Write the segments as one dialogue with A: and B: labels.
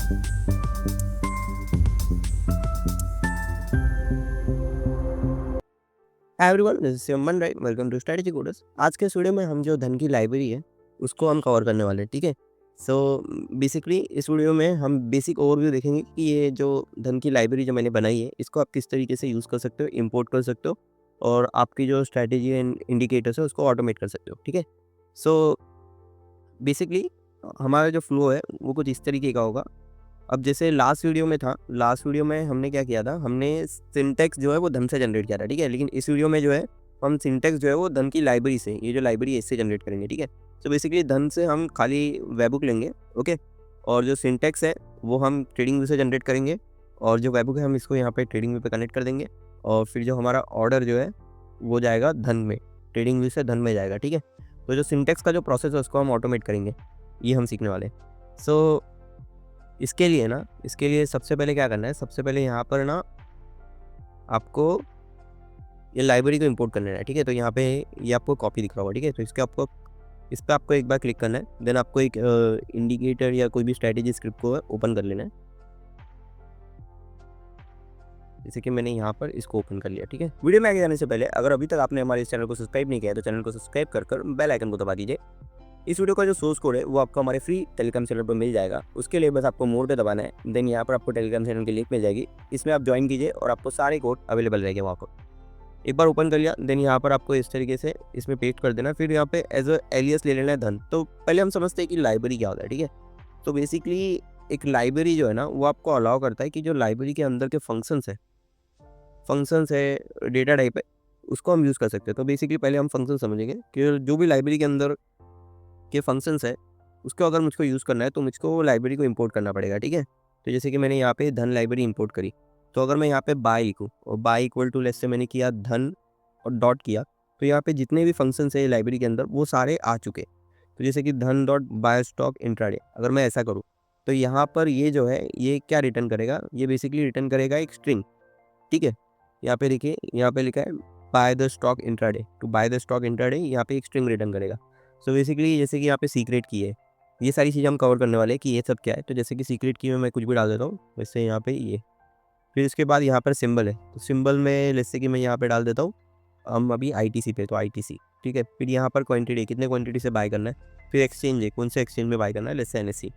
A: Hi everyone, this is Simon Wright. Welcome to strategy coders. आज के इस video में हम जो धन की लाइब्रेरी है उसको हम कवर करने वाले हैं, ठीक है। सो बेसिकली इस वीडियो में हम बेसिक ओवरव्यू देखेंगे कि ये जो धन की लाइब्रेरी जो मैंने बनाई है इसको आप किस तरीके से यूज़ कर सकते हो, इंपोर्ट कर सकते हो और आपकी जो स्ट्रैटेजी एंड इंडिकेटर्स है उसको ऑटोमेट कर सकते हो, ठीक है। सो बेसिकली हमारा जो फ्लो है वो कुछ इस तरीके का होगा। अब जैसे लास्ट वीडियो में था, लास्ट वीडियो में हमने क्या किया था, हमने सिंटैक्स जो है वो धन से जनरेट किया था, ठीक है। लेकिन इस वीडियो में जो है हम सिंटैक्स जो है वो धन की लाइब्रेरी से, ये जो लाइब्रेरी है इससे जनरेट करेंगे, ठीक है। तो बेसिकली धन से हम खाली वेबुक लेंगे, ओके। और जो सिंटैक्स है वो हम ट्रेडिंग व्यू से जनरेट करेंगे और जो वेबुक है हम इसको यहाँ पे ट्रेडिंग व्यू पे कनेक्ट कर देंगे और फिर जो हमारा ऑर्डर जो है वो जाएगा धन में, ट्रेडिंग व्यू से धन में जाएगा, ठीक है। तो जो सिंटैक्स का जो प्रोसेस है उसको हम ऑटोमेट करेंगे, ये हम सीखने वाले हैं। सो इसके लिए सबसे पहले क्या करना है, सबसे पहले यहाँ पर ना आपको ये लाइब्रेरी को इंपोर्ट करना है, ठीक है। तो यहाँ पे ये आपको कॉपी दिख रहा होगा, ठीक है। तो इस पर आपको एक बार क्लिक करना है, देन आपको एक इंडिकेटर या कोई भी स्ट्रैटेजी स्क्रिप्ट को ओपन कर लेना है। जैसे कि मैंने यहाँ पर इसको ओपन कर लिया, ठीक है। वीडियो में आगे जाने से पहले अगर अभी तक आपने हमारे इस चैनल को सब्सक्राइब नहीं किया है तो चैनल को सब्सक्राइब कर बेल आइकन को दबा दीजिए। इस वीडियो का जो सोर्स कोड है वो आपको हमारे फ्री टेलीग्राम चैनल पर मिल जाएगा। उसके लिए बस आपको मोर पे दबाना है, देन यहाँ पर आपको टेलीग्राम चैनल की लिंक मिल जाएगी, इसमें आप ज्वाइन कीजिए और आपको सारे कोड अवेलेबल रहेंगे वहाँ पर। एक बार ओपन कर लिया, देन यहाँ पर आपको इस तरीके से इसमें पेस्ट कर देना, फिर यहाँ पे एज अ एलियस ले लेना है धन। तो पहले हम समझते हैं कि लाइब्रेरी क्या होता है, ठीक है। तो बेसिकली एक लाइब्रेरी जो है ना वो आपको अलाउ करता है कि जो लाइब्रेरी के अंदर के फंक्शंस है, डेटा टाइप है, उसको हम यूज़ कर सकते हैं। तो बेसिकली पहले हम फंक्शन समझेंगे कि जो भी लाइब्रेरी के अंदर के फंक्शंस है उसको अगर मुझको यूज़ करना है तो मुझको लाइब्रेरी को इंपोर्ट करना पड़ेगा, ठीक है। तो जैसे कि मैंने यहाँ पे धन लाइब्रेरी इंपोर्ट करी, तो अगर मैं यहाँ पे बाय लिखूँ और बाय इक्वल टू लेस से मैंने किया धन और डॉट किया, तो यहाँ पे जितने भी फंक्शंस है लाइब्रेरी के अंदर वो सारे आ चुके। तो जैसे कि धन डॉट बाय स्टॉक इंट्राडे, अगर मैं ऐसा करूँ तो यहाँ पर ये जो है ये क्या रिटर्न करेगा, ये बेसिकली रिटर्न करेगा एक स्ट्रिंग, ठीक है। यहाँ पे देखिए, यहाँ पे लिखा है buy the stock intraday, to buy the stock intraday, यहाँ पे एक स्ट्रिंग रिटर्न करेगा। सो बेसिकली जैसे कि यहाँ पे सीक्रेट की है, ये सारी चीज़ें हम कवर करने वाले हैं कि ये सब क्या है। तो जैसे कि सीक्रेट की में मैं कुछ भी डाल देता हूँ, वैसे यहाँ पे ये, फिर इसके बाद यहाँ पर सिंबल है, तो सिंबल में जैसे कि मैं यहाँ पे डाल देता हूँ, हम अभी ITC पे, तो ITC, ठीक है। फिर यहाँ पर क्वांटिटी, कितने क्वांटिटी से बाय करना है, फिर एक्सचेंज है, कौन से एक्सचेंज में बाय करना है, जैसे NSE।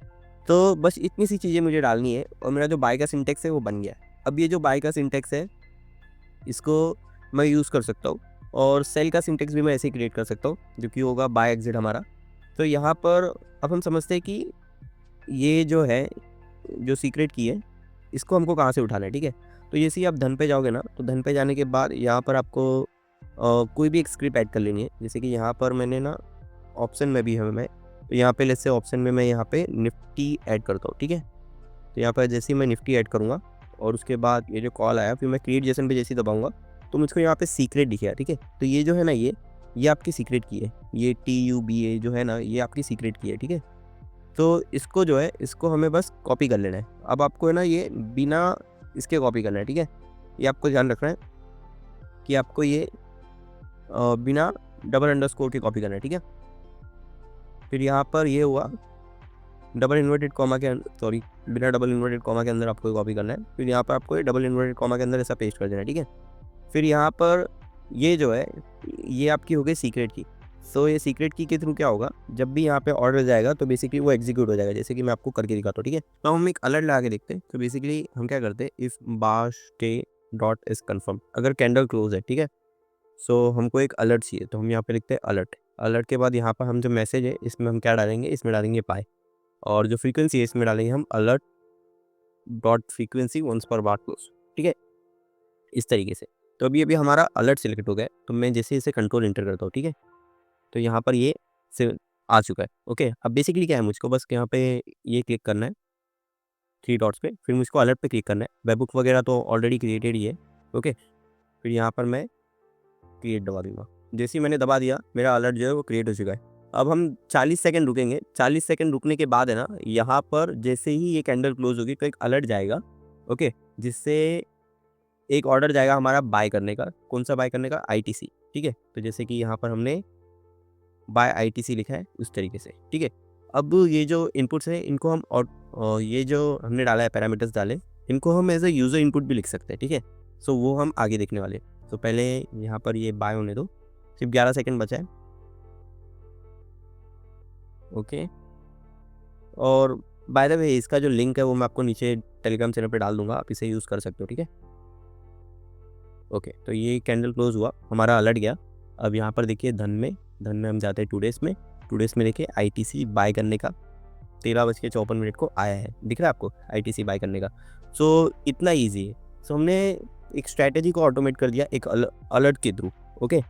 A: तो बस इतनी सी चीज़ें मुझे डालनी है और मेरा जो बाय का सिंटेक्स है वो बन गया है। अब ये जो बाय का सिंटेक्स है इसको मैं यूज़ कर सकता हूँ और सेल का सिंटेक्स भी मैं ऐसे ही क्रिएट कर सकता हूँ जो कि होगा बाय एग्जिट हमारा। तो यहाँ पर अब हम समझते हैं कि ये जो है, जो सीक्रेट की है, इसको हमको कहाँ से उठाना है, ठीक है। तो जैसे ही आप धन पे जाओगे ना, तो धन पे जाने के बाद यहाँ पर आपको कोई भी एक स्क्रिप्ट ऐड कर लेनी है। जैसे कि यहाँ पर मैंने ना ऑप्शन में भी है, मैं तो यहाँ पे लेट्स से ऑप्शन में मैं यहाँ पे निफ्टी ऐड करता हूँ, ठीक है। तो यहाँ पर जैसे ही मैं निफ्टी ऐड करूँगा और उसके बाद ये जो कॉल आया, फिर मैं क्रिएट जेसन पे जैसे ही दबाऊँगा तो मुझको यहाँ पे सीक्रेट दिखेगा, ठीक है। तो ये जो है ना, ये आपकी सीक्रेट की है, ये TUBA जो है ना, ये आपकी सीक्रेट की है, ठीक है। तो इसको जो है, इसको हमें बस कॉपी कर लेना है। अब आपको है ना ये बिना इसके कॉपी करना है, ठीक है। ये आपको ध्यान रखना है कि आपको ये बिना डबल अंडरस्कोर के कॉपी करना है, ठीक है। फिर यहाँ पर ये हुआ डबल इन्वर्टेड कॉमा के सॉरी बिना डबल इन्वर्टेड कॉमा के अंदर आपको कॉपी करना है। फिर यहाँ पर आपको ये डबल इन्वर्टेड कॉमा के अंदर ऐसा पेस्ट कर देना है, ठीक है। फिर यहाँ पर ये जो है, ये आपकी हो गई सीक्रेट की। सो ये सीक्रेट की के थ्रू क्या होगा, जब भी यहाँ पे ऑर्डर जाएगा तो बेसिकली वो एग्जीक्यूट हो जाएगा। जैसे कि मैं आपको करके दिखाता हूँ, ठीक है। तो हम एक अलर्ट लगा के देखते हैं। तो बेसिकली हम क्या करते हैं, इफ बाश के डॉट इज कन्फर्म, अगर कैंडल क्लोज है, ठीक है। सो हमको एक अलर्ट चाहिए, तो हम यहाँ पे लिखते हैं अलर्ट। अलर्ट के बाद यहाँ पर हम जो मैसेज है इसमें हम क्या डालेंगे, इसमें डालेंगे पाई, और जो फ्रीक्वेंसी है इसमें डालेंगे हम अलर्ट डॉट फ्रीक्वेंसी वंस पर बार क्लोज, ठीक है, इस तरीके से। तो अभी हमारा अलर्ट सिलेक्ट हो गया, तो मैं जैसे इसे कंट्रोल इंटर करता हूँ, ठीक है। तो यहाँ पर ये से आ चुका है, ओके। अब बेसिकली क्या है, मुझको बस यहाँ पे ये क्लिक करना है थ्री डॉट्स पे, फिर मुझको अलर्ट पे क्लिक करना है। वेबबुक वगैरह तो ऑलरेडी क्रिएटेड ही है, ओके। फिर यहाँ पर मैं क्रिएट दबा दूंगा। जैसे ही मैंने दबा दिया, मेरा अलर्ट जो है वो क्रिएट हो चुका है। अब हम 40 सेकंड रुकेंगे। 40 सेकंड रुकने के बाद है ना, यहाँ पर जैसे ही ये कैंडल क्लोज होगी तो एक अलर्ट जाएगा, ओके, जिससे एक ऑर्डर जाएगा हमारा बाय करने का। कौन सा बाय करने का, ITC, ठीक है। तो जैसे कि यहाँ पर हमने बाय ITC लिखा है उस तरीके से, ठीक है। अब ये जो इनपुट्स है इनको हम और ये जो हमने डाला है पैरामीटर्स डाले, इनको हम एज अ यूज़र इनपुट भी लिख सकते हैं, ठीक है। सो वो हम आगे देखने वाले हैं। तो पहले यहाँ पर ये बाय होने दो, सिर्फ 11 सेकंड बचा है। ओके, और बाय द वे इसका जो लिंक है वो मैं आपको नीचे टेलीग्राम चैनल पे डाल दूंगा, आप इसे यूज़ कर सकते हो, ठीक है। ओके, तो ये कैंडल क्लोज हुआ, हमारा अलर्ट गया। अब यहाँ पर देखिए धन में हम जाते हैं टू डेज़ में देखिए आईटीसी बाय करने का 13:54 को आया है, दिख रहा है आपको आईटीसी बाय करने का। सो इतना ईजी है। सो हमने एक स्ट्रैटेजी को ऑटोमेट कर दिया एक अलर्ट के थ्रू। ओके,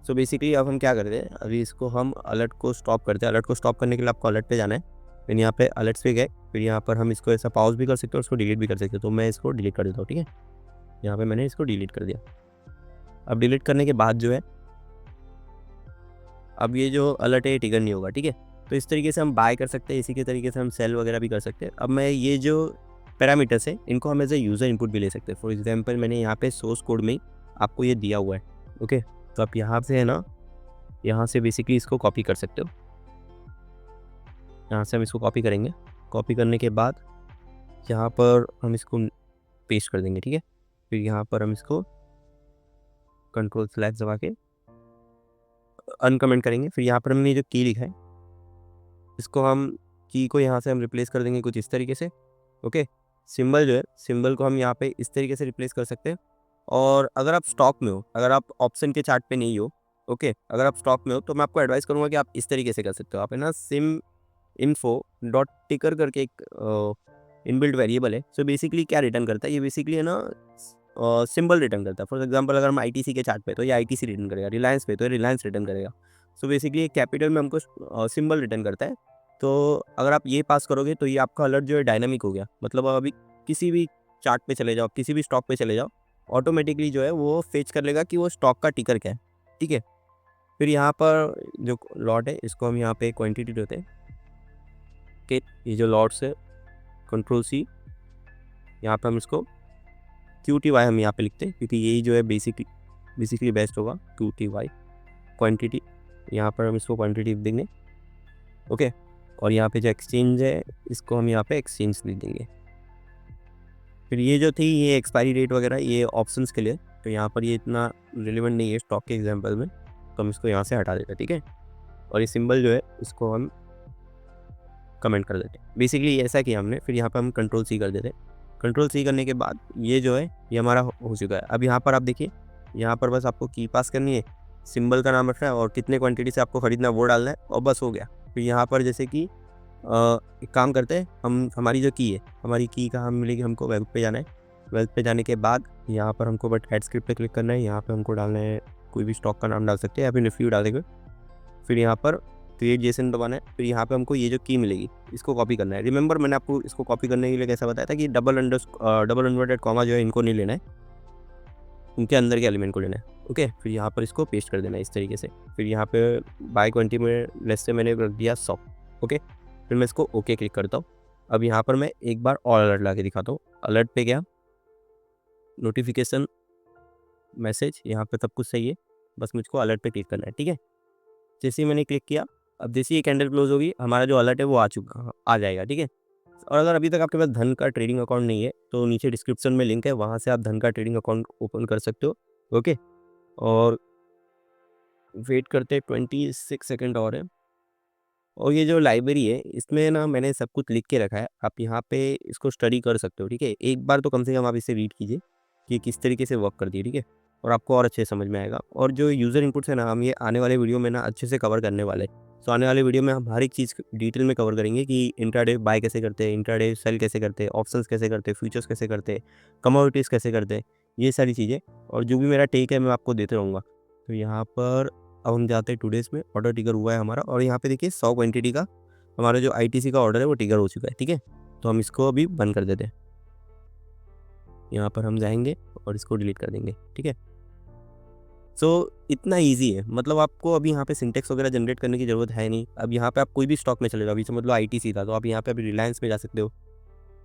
A: सो बेसिकली अब हम क्या करते हैं, अभी इसको हम अलर्ट को स्टॉप करते हैं। अलर्ट को स्टॉप करने के लिए आपको अलर्ट पे जाना है, फिर यहाँ पे अलर्ट्स पे गए, फिर यहाँ पर हम इसको ऐसा पॉज भी कर सकते हैं और उसको डिलीट भी कर सकते हैं। तो मैं इसको डिलीट कर देता हूँ, ठीक है। यहाँ पे मैंने इसको डिलीट कर दिया। अब डिलीट करने के बाद जो है, अब ये जो अलर्ट है ये ट्रिगर नहीं होगा, ठीक है। तो इस तरीके से हम बाय कर सकते हैं, इसी के तरीके से हम सेल वगैरह भी कर सकते हैं। अब मैं ये जो पैरामीटर्स है इनको हम एज ए यूज़र इनपुट भी ले सकते हैं। फॉर एग्जांपल मैंने यहाँ पे सोर्स कोड में ही आपको ये दिया हुआ है। ओके, तो आप यहाँ से है ना, यहाँ से बेसिकली इसको कॉपी कर सकते हो। यहाँ से हम इसको कॉपी करेंगे, कॉपी करने के बाद यहाँ पर हम इसको पेस्ट कर देंगे, ठीक है। फिर यहाँ पर हम इसको कंट्रोल/ दबा के अनकमेंट करेंगे। फिर यहाँ पर हमने जो की लिखा है इसको हम की को यहाँ से हम रिप्लेस कर देंगे कुछ इस तरीके से। ओके, सिंबल जो है सिंबल को हम यहाँ पे इस तरीके से रिप्लेस कर सकते हैं। और अगर आप स्टॉक में हो, अगर आप ऑप्शन के चार्ट पे नहीं हो, ओके, अगर आप स्टॉक में हो तो मैं आपको एडवाइस करूँगा कि आप इस तरीके से कर सकते हो। आप है ना सिम इन्फो डॉट टिकर करके एक इनबिल्ट वेरिएबल है। सो बेसिकली क्या रिटर्न करता है ये, बेसिकली है ना सिंबल रिटर्न करता है। फॉर एग्जांपल अगर हम आईटीसी के चार्ट पे तो ये आईटीसी रिटर्न करेगा, रिलायंस पे तो ये रिलायंस रिटर्न करेगा। सो बेसिकली कैपिटल में हमको सिंबल रिटर्न करता है। तो अगर आप ये पास करोगे तो ये आपका अलर्ट जो है डायनामिक हो गया। मतलब अभी किसी भी चार्ट पे चले जाओ, किसी भी स्टॉक पे चले जाओ, ऑटोमेटिकली जो है वो फेच कर लेगा कि वो स्टॉक का टिकर क्या है, ठीक है। फिर यहाँ पर जो लॉट है इसको हम यहाँ पे क्वांटिटी देते हैं कि ये जो लॉट्स है कंट्रोल+C, यहाँ पर हम इसको QTY हम यहाँ पे लिखते हैं क्योंकि यही जो है बेसिकली बेस्ट होगा। QTY क्वांटिटी, यहाँ पर हम इसको क्वांटिटी देंगे। ओके, और यहाँ पे जो एक्सचेंज है इसको हम यहाँ पे एक्सचेंज लिख देंगे। फिर ये जो थी ये एक्सपायरी डेट वगैरह ये ऑप्शंस के लिए, तो यहाँ पर ये इतना रिलेवेंट नहीं है स्टॉक के एग्जांपल में, तो हम इसको यहाँ से हटा देते हैं, ठीक है। और ये सिंबल जो है इसको हम कमेंट कर देते हैं। बेसिकली ऐसा किया हमने। फिर यहाँ पर हम कंट्रोल+C कर देते हैं। कंट्रोल+C करने के बाद ये जो है ये हमारा हो चुका है। अब यहाँ पर आप देखिए, यहाँ पर बस आपको की पास करनी है, सिंबल का नाम रखना है और कितने क्वांटिटी से आपको ख़रीदना वो डालना है और बस हो गया। फिर यहाँ पर जैसे कि एक काम करते हैं हम, हमारी जो की है, हमारी की कहाँ मिलेगी, हमको वेब पे जाना है। वेब पे जाने के बाद यहाँ पर हमको बट ऐड स्क्रिप्ट पे क्लिक करना है। यहाँ पे हमको डालना है कोई भी स्टॉक का नाम डाल सकते हैं या फिर निफ्टी डाल देंगे। फिर यहाँ पर क्रिएट जेसन दबाना है। फिर यहाँ पे हमको ये जो की मिलेगी इसको कॉपी करना है। रिमेंबर मैंने आपको इसको कॉपी करने के लिए कैसा बताया था कि डबल इन्वर्टेड कॉमा जो है इनको नहीं लेना है, उनके अंदर के एलिमेंट को लेना है। ओके, फिर यहाँ पर इसको पेस्ट कर देना है इस तरीके से। फिर यहाँ पे बाय 20 में लेस से मैंने रख दिया 100। ओके, फिर मैं इसको ओके क्लिक करता हूँ। अब यहाँ पर मैं एक बार और अलर्ट ला के दिखाता हूँ। अलर्ट पे गया, नोटिफिकेशन मैसेज, यहाँ पे सब कुछ सही है, बस मुझको अलर्ट पे क्लिक करना है, ठीक है। जैसे ही मैंने क्लिक किया, अब जैसे ही कैंडल क्लोज होगी हमारा जो अलर्ट है वो आ जाएगा, ठीक है। और अगर अभी तक आपके पास धन का ट्रेडिंग अकाउंट नहीं है तो नीचे डिस्क्रिप्शन में लिंक है, वहाँ से आप धन का ट्रेडिंग अकाउंट ओपन कर सकते हो। ओके, और वेट करते 26 सेकंड और है। और ये जो लाइब्रेरी है इसमें ना मैंने सब कुछ लिख के रखा है, आप यहाँ पे इसको स्टडी कर सकते हो, ठीक है। एक बार तो कम से कम आप इसे रीड कीजिए कि किस तरीके से वर्क करती है, ठीक है, और आपको और अच्छे से समझ में आएगा। और जो यूज़र इनपुट्स है ना, हम ये आने वाले वीडियो में ना अच्छे से कवर करने वाले हैं। तो आने वाले वीडियो में हम हर एक चीज़ डिटेल में कवर करेंगे कि इंट्राडे बाय कैसे करते हैं, इंट्राडे सेल कैसे करते हैं, ऑप्शंस कैसे करते हैं, फ्यूचर्स कैसे करते हैं, कमोडिटीज़ कैसे करते हैं, ये सारी चीज़ें। और जो भी मेरा टेक है मैं आपको देते रहूँगा। तो यहाँ पर अब हम जाते हैं 2 डेज़ में, ऑर्डर टिगर हुआ है हमारा और यहाँ पे देखिए 100 क्वांटिटी का हमारा जो आईटीसी का ऑर्डर है वो टिगर हो चुका है, ठीक है। तो हम इसको अभी बंद कर देते हैं। यहाँ पर हम जाएंगे और इसको डिलीट कर देंगे, ठीक है। सो इतना ईजी है, मतलब आपको अभी यहाँ पे सिंटेक्स वगैरह जनरेट करने की ज़रूरत है नहीं। अब यहाँ पे आप कोई भी स्टॉक में चले जाओ, अभी से मतलब आईटीसी था तो आप यहाँ पे अभी रिलायंस में जा सकते हो।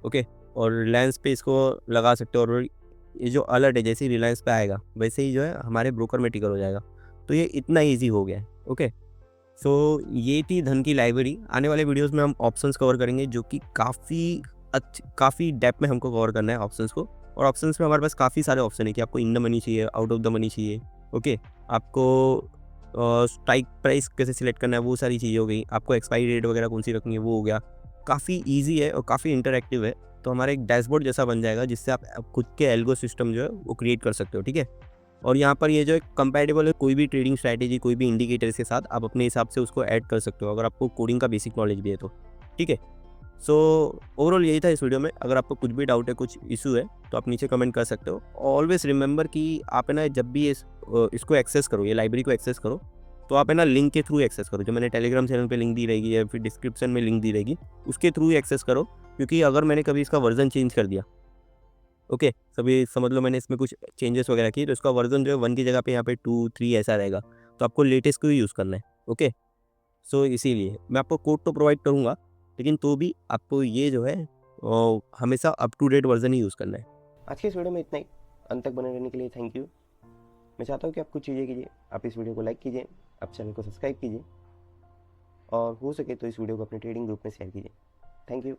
A: ओके, और रिलायंस पे इसको लगा सकते हो और ये जो अलर्ट है जैसे ही रिलायंस पे आएगा वैसे ही जो है हमारे ब्रोकर में टिकर हो जाएगा। तो ये इतना ईजी हो गया है। ओके, सो ये थी धन की लाइब्रेरी। आने वाले वीडियोस में हम ऑप्शंस कवर करेंगे जो कि काफ़ी डेप्थ में हमको कवर करना है ऑप्शंस को। और ऑप्शंस में हमारे पास काफ़ी सारे ऑप्शन है कि आपको इन द मनी चाहिए, आउट ऑफ द मनी चाहिए, ओके। आपको स्ट्राइक प्राइस कैसे सिलेक्ट करना है, वो सारी चीज़ें हो गई। आपको एक्सपायरी डेट वगैरह कौन सी रखनी है, वो हो गया। काफ़ी ईजी है और काफ़ी इंटरैक्टिव है। तो हमारा एक डैशबोर्ड जैसा बन जाएगा जिससे आप खुद के एल्गो सिस्टम जो है वो क्रिएट कर सकते हो, ठीक है। और यहाँ पर ये जो है कंपैटिबल है कोई भी ट्रेडिंग स्ट्रैटेजी, कोई भी इंडिकेटर्स के साथ आप अपने हिसाब से उसको ऐड कर सकते हो, अगर आपको कोडिंग का बेसिक नॉलेज भी है तो, ठीक है। सो ओवरऑल यही था इस वीडियो में। अगर आपको कुछ भी डाउट है, कुछ इशू है, तो आप नीचे कमेंट कर सकते हो। ऑलवेज रिमेंबर कि आप है ना जब भी इसको एक्सेस करो, ये लाइब्रेरी को एक्सेस करो, तो आप है ना लिंक के थ्रू एक्सेस करो। जो मैंने टेलीग्राम चैनल पे लिंक दी रहेगी या फिर डिस्क्रिप्शन में लिंक दी रहेगी, उसके थ्रू ही एक्सेस करो। क्योंकि अगर मैंने कभी इसका वर्जन चेंज कर दिया, ओके, सभी समझ लो मैंने इसमें कुछ चेंजेस वगैरह की, तो इसका वर्जन जो है 1 की जगह पे यहाँ पे 2, 3 ऐसा रहेगा। तो आपको लेटेस्ट को ही यूज़ करना है, ओके। सो इसीलिए मैं आपको कोड तो प्रोवाइड करूँगा, लेकिन तो भी आपको ये जो है हमेशा अप टू डेट वर्जन ही यूज़ करना है। आज के इस वीडियो में इतना ही। अंत तक बने रहने के लिए थैंक यू। मैं चाहता हूँ कि आप कुछ चीज़ें कीजिए। आप इस वीडियो को लाइक कीजिए, आप चैनल को सब्सक्राइब कीजिए, और हो सके तो इस वीडियो को अपने ट्रेडिंग ग्रुप में शेयर कीजिए। Thank you.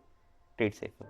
A: Trade safe.